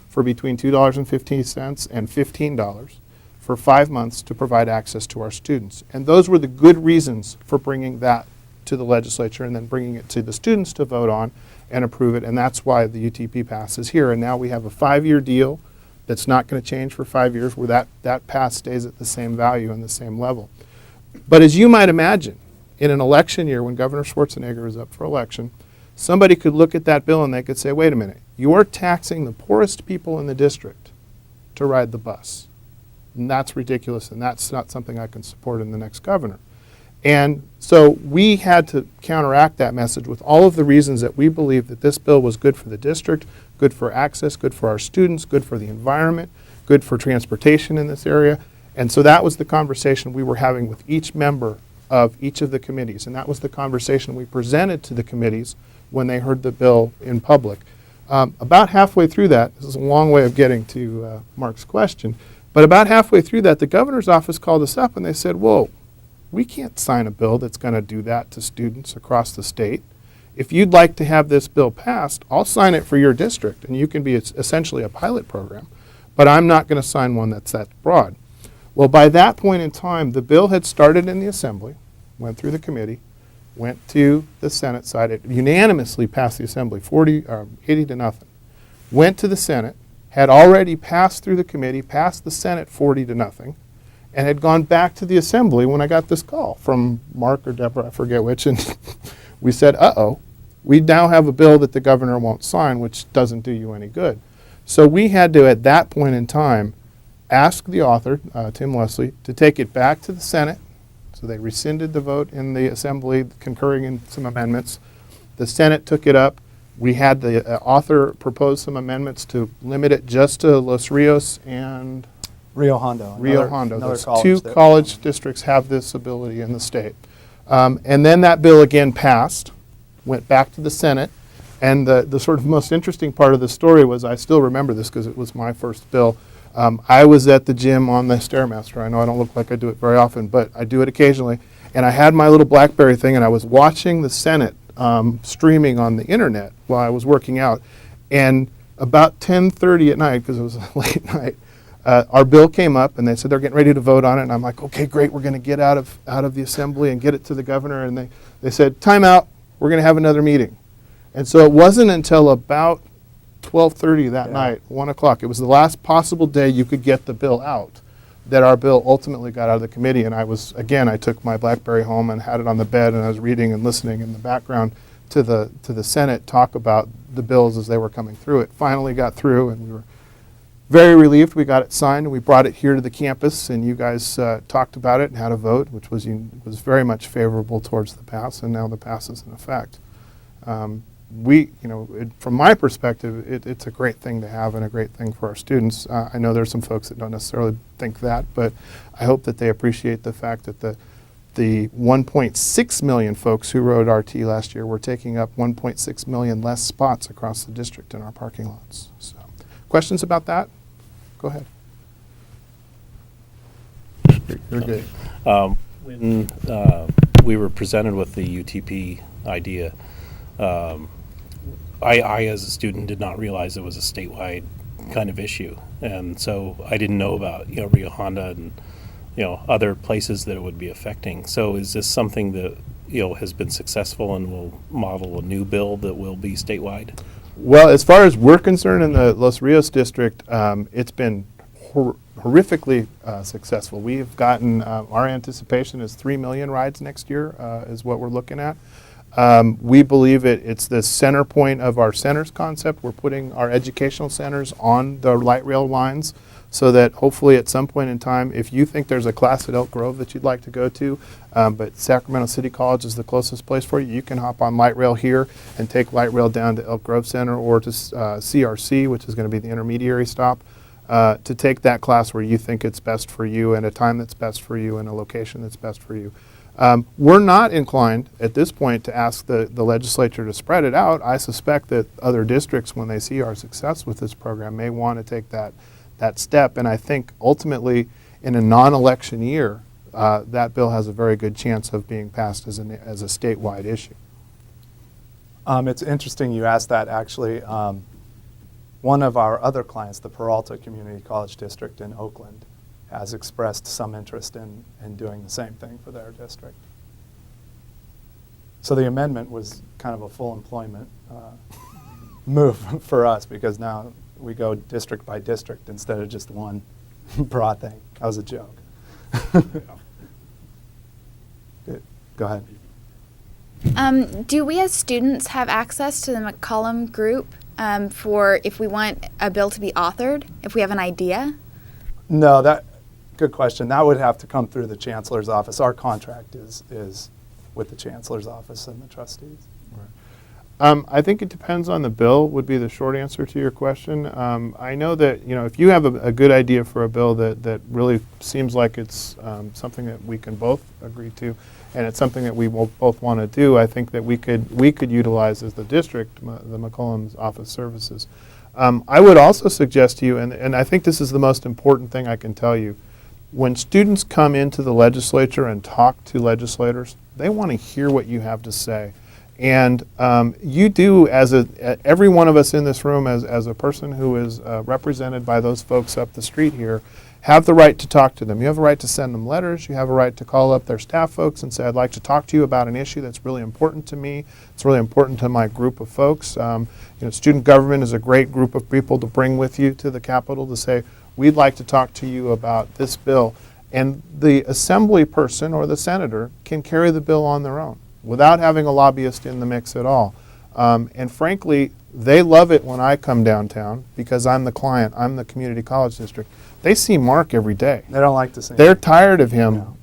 for between $2.15 and $15 for 5 months to provide access to our students. And those were the good reasons for bringing that to the legislature and then bringing it to the students to vote on and approve it. And that's why the UTP pass is here. And now we have a 5-year deal that's not going to change for 5 years, where that pass stays at the same value and the same level. But as you might imagine, in an election year when Governor Schwarzenegger is up for election, somebody could look at that bill and they could say, wait a minute, you're taxing the poorest people in the district to ride the bus. And that's ridiculous, and that's not something I can support in the next governor. And so we had to counteract that message with all of the reasons that we believe that this bill was good for the district, good for access, good for our students, good for the environment, good for transportation in this area. And so that was the conversation we were having with each member of each of the committees. And that was the conversation we presented to the committees when they heard the bill in public. About halfway through that, this is a long way of getting to Mark's question, but about halfway through that, the governor's office called us up and they said, whoa, we can't sign a bill that's going to do that to students across the state. If you'd like to have this bill passed, I'll sign it for your district, and you can be essentially a pilot program, but I'm not going to sign one that's that broad. Well, by that point in time, the bill had started in the Assembly, went through the committee, went to the Senate side. It unanimously passed the Assembly, 80 to nothing. Went to the Senate, had already passed through the committee, passed the Senate 40 to nothing, and had gone back to the Assembly when I got this call from Mark or Deborah, I forget which, and we said, uh-oh, we now have a bill that the governor won't sign, which doesn't do you any good. So we had to, at that point in time, ask the author, Tim Leslie, to take it back to the Senate. So they rescinded the vote in the Assembly, concurring in some amendments. The Senate took it up. We had the author propose some amendments to limit it just to Los Rios and Rio Hondo. Rio Hondo. Those college two that- college districts have this ability in the state. And then that bill again passed, went back to the Senate, and the sort of most interesting part of the story was, I still remember this because it was my first bill. I was at the gym on the Stairmaster. I know I don't look like I do it very often, but I do it occasionally. And I had my little BlackBerry thing, and I was watching the Senate streaming on the internet while I was working out. And about 10:30 at night, because it was a late night, our bill came up, and they said they're getting ready to vote on it. And I'm like, okay, great, we're going to get out of the Assembly and get it to the governor. And they said, time out, we're going to have another meeting. And so it wasn't until about 12:30 that night, 1 o'clock, it was the last possible day you could get the bill out, that our bill ultimately got out of the committee. And I took my BlackBerry home and had it on the bed, and I was reading and listening in the background to the Senate talk about the bills as they were coming through. It finally got through, and we were very relieved we got it signed, and we brought it here to the campus, and you guys talked about it and had a vote, which was very much favorable towards the pass, and now the pass is in effect. From my perspective, it's a great thing to have and a great thing for our students. I know there's some folks that don't necessarily think that, but I hope that they appreciate the fact that the 1.6 million folks who rode RT last year were taking up 1.6 million less spots across the district in our parking lots. So, questions about that? Go ahead. You're good. When we were presented with the UTP idea, I, as a student, did not realize it was a statewide kind of issue, and so I didn't know about Rio Honda and other places that it would be affecting. So is this something that, has been successful and will model a new bill that will be statewide? Well, as far as we're concerned in the Los Rios district, it's been horrifically successful. We've gotten, our anticipation is 3 million rides next year is what we're looking at. We believe it's the center point of our centers concept. We're putting our educational centers on the light rail lines so that hopefully at some point in time, if you think there's a class at Elk Grove that you'd like to go to, but Sacramento City College is the closest place for you, you can hop on light rail here and take light rail down to Elk Grove Center or to CRC, which is going to be the intermediary stop, to take that class where you think it's best for you and a time that's best for you and a location that's best for you. We're not inclined at this point to ask the legislature to spread it out. I suspect that other districts, when they see our success with this program, may want to take that step. And I think ultimately, in a non-election year, that bill has a very good chance of being passed as a statewide issue. It's interesting you asked that, actually. One of our other clients, the Peralta Community College District in Oakland, has expressed some interest in doing the same thing for their district. So the amendment was kind of a full employment move for us, because now we go district by district instead of just one broad thing. That was a joke. Go ahead. Do we as students have access to the McCollum group for if we want a bill to be authored, if we have an idea? No, good question. That would have to come through the chancellor's office. Our contract is with the chancellor's office and the trustees. I think it depends on the bill would be the short answer to your question. I know that, if you have a good idea for a bill that really seems like it's something that we can both agree to, and it's something that we will both want to do, I think that we could utilize as the district, the McCollum's office services. I would also suggest to you, and I think this is the most important thing I can tell you, when students come into the legislature and talk to legislators, they want to hear what you have to say. And you do, every one of us in this room, as a person who is represented by those folks up the street here, have the right to talk to them. You have a right to send them letters. You have a right to call up their staff folks and say, I'd like to talk to you about an issue that's really important to me. It's really important to my group of folks. Student government is a great group of people to bring with you to the Capitol to say, we'd like to talk to you about this bill. And the assembly person or the senator can carry the bill on their own without having a lobbyist in the mix at all. And frankly, they love it when I come downtown because I'm the client, I'm the community college district. They see Mark every day. They don't like to see him. They're tired of him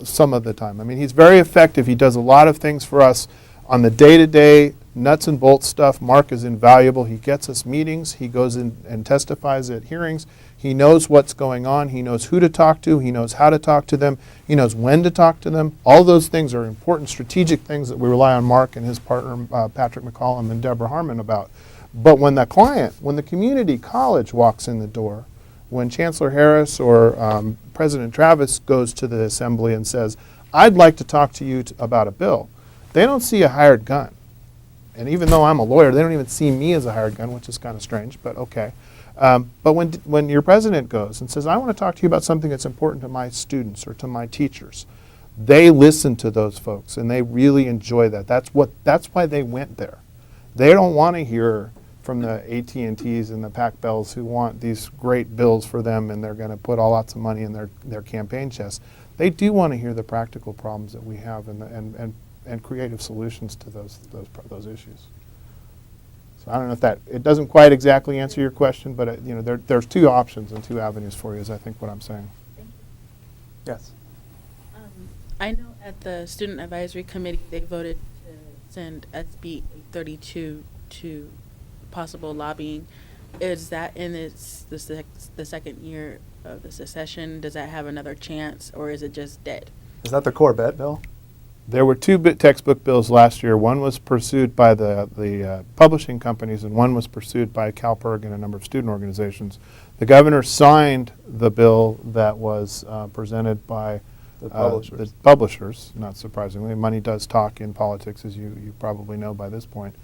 some of the time. I mean, he's very effective. He does a lot of things for us on the day-to-day nuts and bolts stuff. Mark is invaluable. He gets us meetings. He goes in and testifies at hearings. He knows what's going on. He knows who to talk to. He knows how to talk to them. He knows when to talk to them. All those things are important strategic things that we rely on Mark and his partner, Patrick McCollum and Deborah Harmon about. But when the community college walks in the door, when Chancellor Harris or President Travis goes to the assembly and says, I'd like to talk to you about a bill, they don't see a hired gun. And even though I'm a lawyer, they don't even see me as a hired gun, which is kind of strange, but okay. But when your president goes and says, I want to talk to you about something that's important to my students or to my teachers, they listen to those folks and they really enjoy that. That's why they went there. They don't want to hear from the AT&Ts and the Pac Bells who want these great bills for them and they're going to put lots of money in their campaign chest. They do want to hear the practical problems that we have and creative solutions to those issues. So I don't know if it doesn't quite exactly answer your question, but there's two options and two avenues for you is I think what I'm saying. Yes. I know at the Student Advisory Committee they voted to send SB 32 to possible lobbying. Is that in the second year of the session? Does that have another chance, or is it just dead? Is that the core bet bill? There were two textbook bills last year. One was pursued by the publishing companies, and one was pursued by CalPERG and a number of student organizations. The governor signed the bill that was presented by The publishers. the publishers, not surprisingly. Money does talk in politics, as you probably know by this point.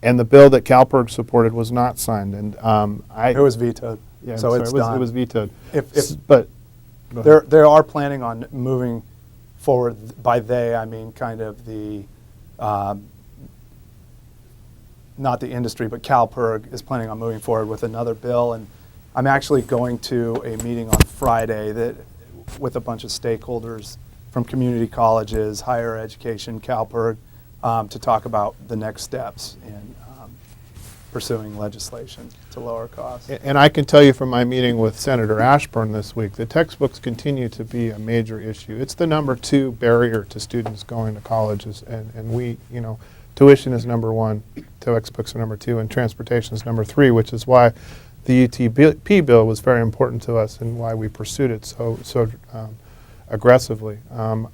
And the bill that CalPERG supported was not signed. And It was vetoed. yeah, So sorry, it's it was, done. it was vetoed. If- But Go ahead. They are planning on moving forward. By they, I mean kind of the, not the industry, but CalPERG is planning on moving forward with another bill. And I'm actually going to a meeting on Friday that with a bunch of stakeholders from community colleges, higher education, CalPERG, to talk about the next steps in pursuing legislation to lower costs. And I can tell you from my meeting with Senator Ashburn this week, the textbooks continue to be a major issue. It's the number 2 barrier to students going to colleges, and we, you know, tuition is number 1, textbooks are number 2, and transportation is number 3, which is why the UTP bill was very important to us and why we pursued it so aggressively.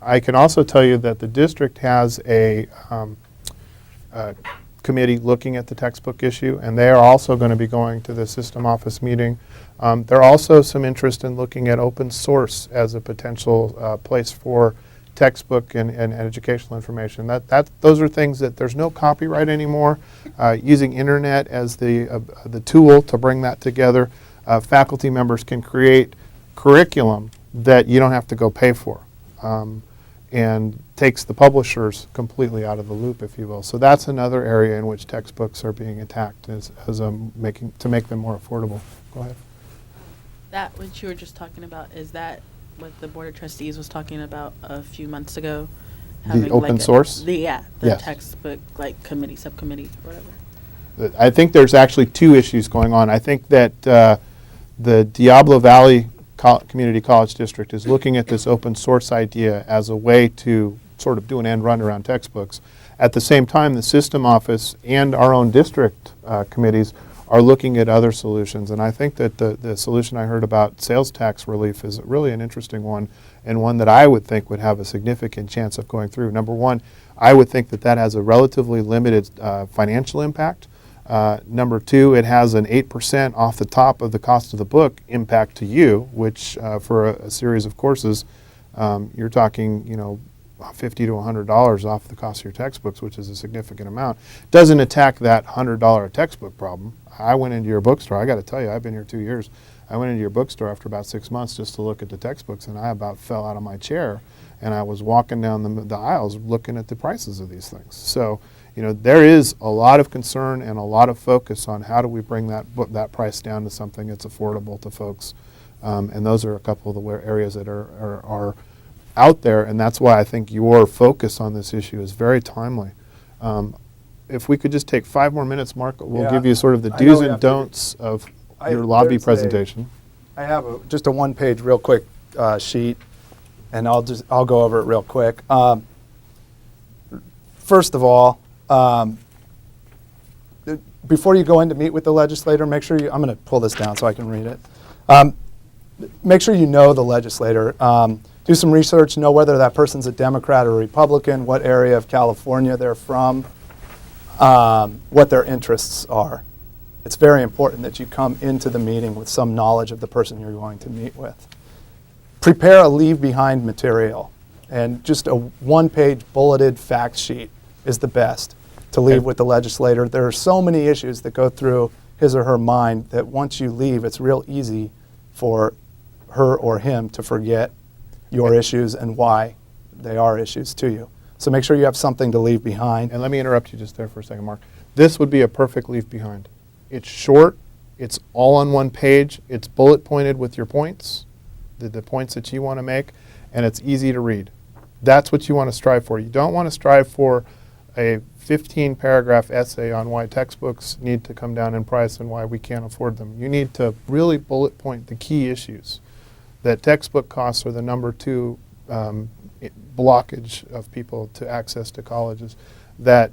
I can also tell you that the district has a committee looking at the textbook issue, and they are also going to be going to the system office meeting. There are also some interest in looking at open source as a potential place for textbook and educational information. Those are things that there's no copyright anymore. Using internet as the tool to bring that together, faculty members can create curriculum that you don't have to go pay for. And takes the publishers completely out of the loop, if you will. So that's another area in which textbooks are being attacked as to make them more affordable. Go ahead. That what you were just talking about, is that what the Board of Trustees was talking about a few months ago? The open source? The Yes. textbook like committee, subcommittee, whatever. I think there's actually 2 issues going on. I think that the Diablo Valley Community College District is looking at this open source idea as a way to sort of do an end run around textbooks. At the same time, the system office and our own district committees are looking at other solutions. And I think that the solution I heard about sales tax relief is really an interesting one, and one that I would think would have a significant chance of going through. Number one, I would think that that has a relatively limited financial impact. Number 2, it has an 8% off the top of the cost of the book impact to you, which for a series of courses, you're talking, you know, $50 to $100 off the cost of your textbooks, which is a significant amount. Doesn't attack that $100 textbook problem. I went into your bookstore. I got to tell you, I've been here 2 years. I went into your bookstore after about 6 months just to look at the textbooks, and I about fell out of my chair. And I was walking down the aisles looking at the prices of these things. So, you know, there is a lot of concern and a lot of focus on how do we bring that price down to something that's affordable to folks. And those are a couple of the areas that are out there, and that's why I think your focus on this issue is very timely. If we could just take 5 more minutes, Mark, we'll give you sort of the I know do's we and have to- don'ts of your lobby presentation. I have just a one-page, real quick sheet, and I'll go over it real quick. First of all, before you go in to meet with the legislator, make sure I'm going to pull this down so I can read it. Make sure you know the legislator. Do some research, know whether that person's a Democrat or a Republican, what area of California they're from, what their interests are. It's very important that you come into the meeting with some knowledge of the person you're going to meet with. Prepare a leave behind material, and just a one-page bulleted fact sheet is the best to leave with the legislator. There are so many issues that go through his or her mind that once you leave, it's real easy for her or him to forget your issues and why they are issues to you. So make sure you have something to leave behind. And let me interrupt you just there for a second, Mark. This would be a perfect leave behind. It's short, it's all on one page, it's bullet pointed with your points, the points that you want to make, and it's easy to read. That's what you want to strive for. You don't want to strive for a 15-paragraph essay on why textbooks need to come down in price and why we can't afford them. You need to really bullet point the key issues. That textbook costs are the number 2 blockage of people to access to colleges. That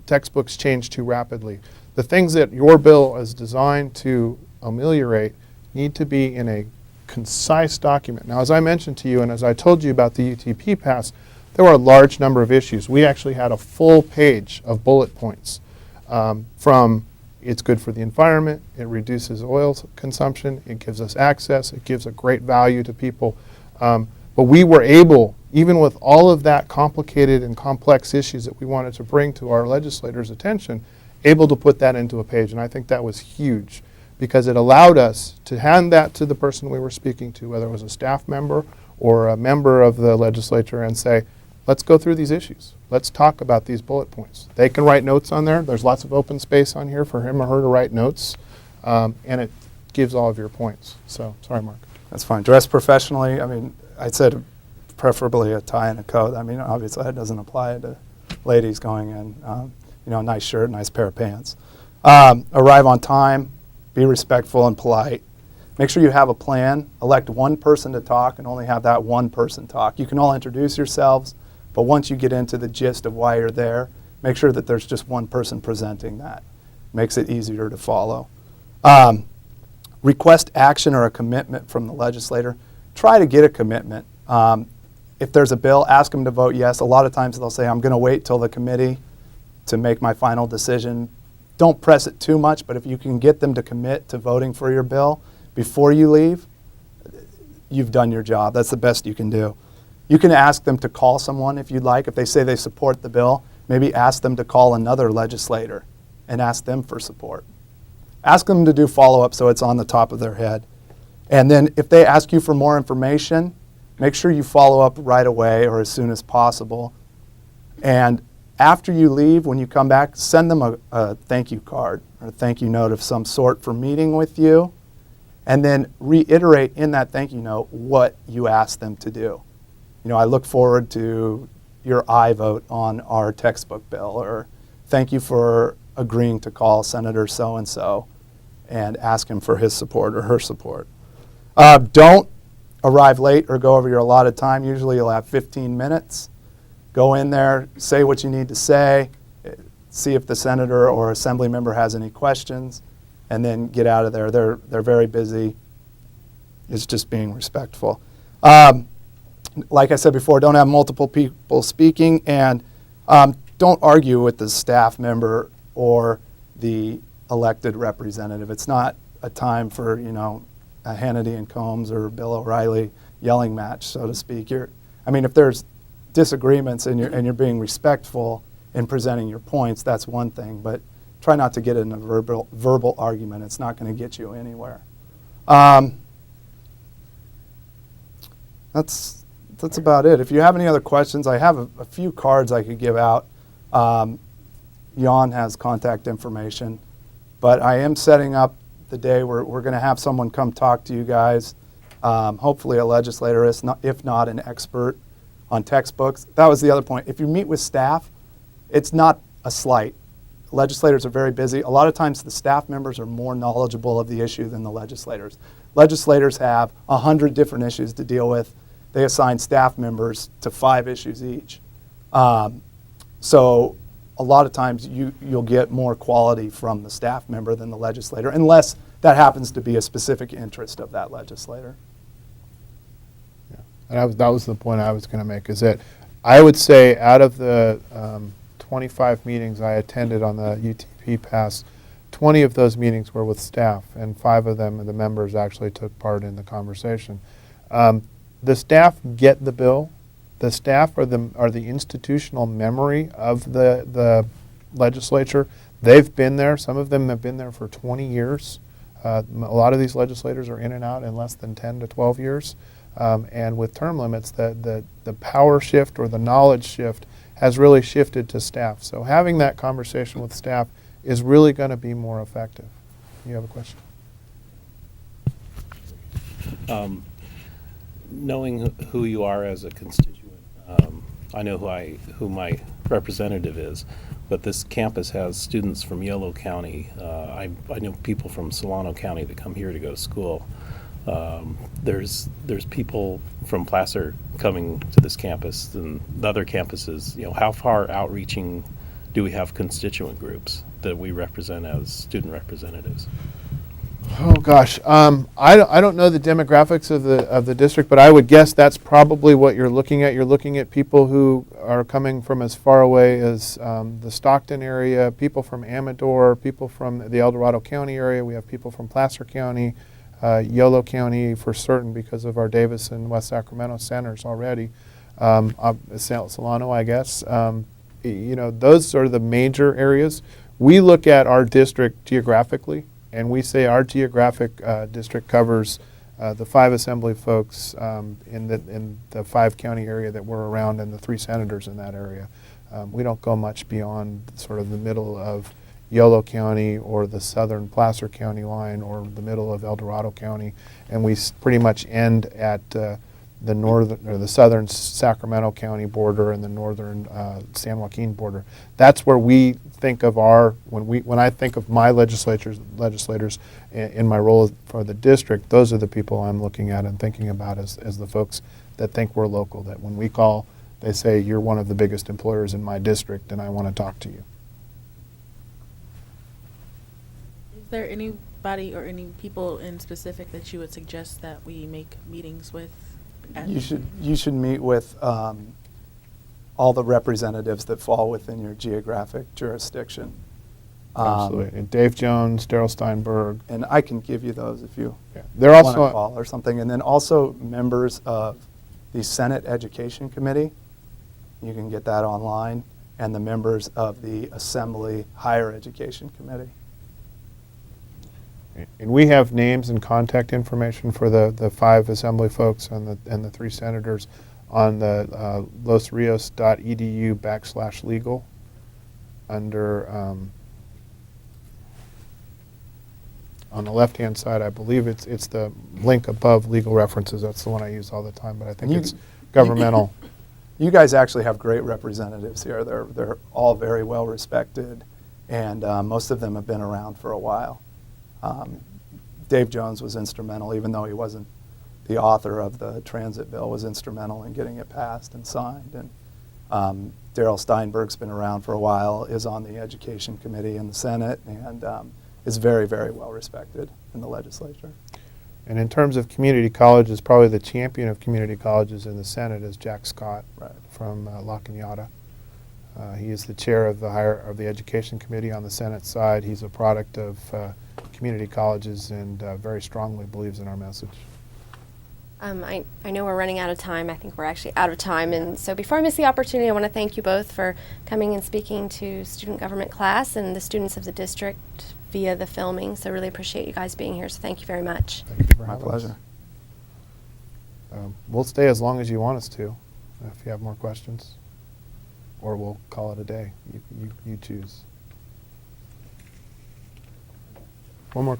textbooks change too rapidly. The things that your bill is designed to ameliorate need to be in a concise document. Now, as I mentioned to you and as I told you about the UTP pass, there were a large number of issues. We actually had a full page of bullet points from it's good for the environment, it reduces oil consumption, it gives us access, it gives a great value to people. But we were able, even with all of that complicated and complex issues that we wanted to bring to our legislators' attention, able to put that into a page, and I think that was huge. because it allowed us to hand that to the person we were speaking to, whether it was a staff member or a member of the legislature, and say, let's go through these issues. Let's talk about these bullet points. They can write notes on there. There's lots of open space on here for him or her to write notes, and it gives all of your points. So, sorry, Mark. That's fine. Dress professionally. I mean, I said preferably a tie and a coat. I mean, obviously that doesn't apply to ladies going in. A nice shirt, nice pair of pants. Arrive on time. Be respectful and polite. Make sure you have a plan. Elect one person to talk and only have that one person talk. You can all introduce yourselves, but once you get into the gist of why you're there, make sure that there's just one person presenting that. Makes it easier to follow. Request action or a commitment from the legislator. Try to get a commitment. If there's a bill, ask them to vote yes. A lot of times they'll say, I'm going to wait till the committee to make my final decision. Don't press it too much, but if you can get them to commit to voting for your bill before you leave, you've done your job. That's the best you can do. You can ask them to call someone if you'd like. If they say they support the bill, maybe ask them to call another legislator and ask them for support. Ask them to do follow-up so it's on the top of their head. And then if they ask you for more information, make sure you follow up right away or as soon as possible. And after you leave, when you come back, send them a thank you card or a thank you note of some sort for meeting with you. And then reiterate in that thank you note what you asked them to do. I look forward to your aye vote on our textbook bill, or thank you for agreeing to call Senator so-and-so and ask him for his support or her support. Don't arrive late or go over your allotted time. Usually you'll have 15 minutes. Go in there, say what you need to say, see if the senator or assembly member has any questions, and then get out of there. They're very busy. It's just being respectful. Like I said before, don't have multiple people speaking, and don't argue with the staff member or the elected representative. It's not a time for, a Hannity and Combs or Bill O'Reilly yelling match, so to speak. If there's disagreements and you're being respectful in presenting your points, that's one thing, but try not to get in a verbal argument. It's not going to get you anywhere. That's about it. If you have any other questions, I have a few cards I could give out. Jan has contact information, but I am setting up the day where we're going to have someone come talk to you guys, hopefully a legislator, if not an expert on textbooks. That was the other point. If you meet with staff, it's not a slight. Legislators are very busy. A lot of times the staff members are more knowledgeable of the issue than the legislators. Legislators have 100 different issues to deal with. They assign staff members to 5 issues each. So a lot of times you'll get more quality from the staff member than the legislator, unless that happens to be a specific interest of that legislator. Yeah. And that was the point I was going to make, is that I would say out of the 25 meetings I attended on the UTP Pass, 20 of those meetings were with staff, and 5 of them, the members actually took part in the conversation. The staff get the bill. The staff are the institutional memory of the legislature. They've been there. Some of them have been there for 20 years. A lot of these legislators are in and out in less than 10 to 12 years. And with term limits, the power shift or the knowledge shift has really shifted to staff. So having that conversation with staff is really going to be more effective. You have a question? Knowing who you are as a constituent, I know who my representative is, but this campus has students from Yolo County. I know people from Solano County that come here to go to school. There's people from Placer coming to this campus and the other campuses. How far outreaching do we have constituent groups that we represent as student representatives? Oh gosh, I don't know the demographics of the district, but I would guess that's probably what you're looking at. You're looking at people who are coming from as far away as the Stockton area, people from Amador, people from the El Dorado County area. We have people from Placer County, Yolo County for certain because of our Davis and West Sacramento centers already. Solano, I guess. Those are the major areas. We look at our district geographically. And we say our geographic district covers the 5 assembly folks in the 5 county area that we're around and the 3 senators in that area. We don't go much beyond sort of the middle of Yolo County or the southern Placer County line or the middle of El Dorado County, and we pretty much end at the northern or the southern Sacramento County border and the northern San Joaquin border. That's where we think of when I think of my legislators in my role for the district, those are the people I'm looking at and thinking about as the folks that think we're local, that when we call, they say, you're one of the biggest employers in my district and I want to talk to you. Is there anybody or any people in specific that you would suggest that we make meetings with? You should meet with all the representatives that fall within your geographic jurisdiction. Absolutely. And Dave Jones, Daryl Steinberg. And I can give you those if you They're want also to call or something. And then also members of the Senate Education Committee. You can get that online. And the members of the Assembly Higher Education Committee. And we have names and contact information for the 5 assembly folks and the 3 senators on the losrios.edu/legal under on the left-hand side. I believe it's the link above legal references. That's the one I use all the time, but I think it's governmental. You guys actually have great representatives here. They're all very well respected, and most of them have been around for a while. Dave Jones was instrumental, even though he wasn't the author of the transit bill, was instrumental in getting it passed and signed. And Daryl Steinberg's been around for a while, is on the Education Committee in the Senate, and is very, very well respected in the legislature. And in terms of community colleges, probably the champion of community colleges in the Senate is Jack Scott from La Cañada. He is the chair of the Education Committee on the Senate side. He's a product of community colleges and very strongly believes in our message. I know we're running out of time. I think we're actually out of time. And so before I miss the opportunity, I want to thank you both for coming and speaking to student government class and the students of the district via the filming. So really appreciate you guys being here. So thank you very much. Thank you for My having us. pleasure. We'll stay as long as you want us to, if you have more questions. Or we'll call it a day. You choose. One more.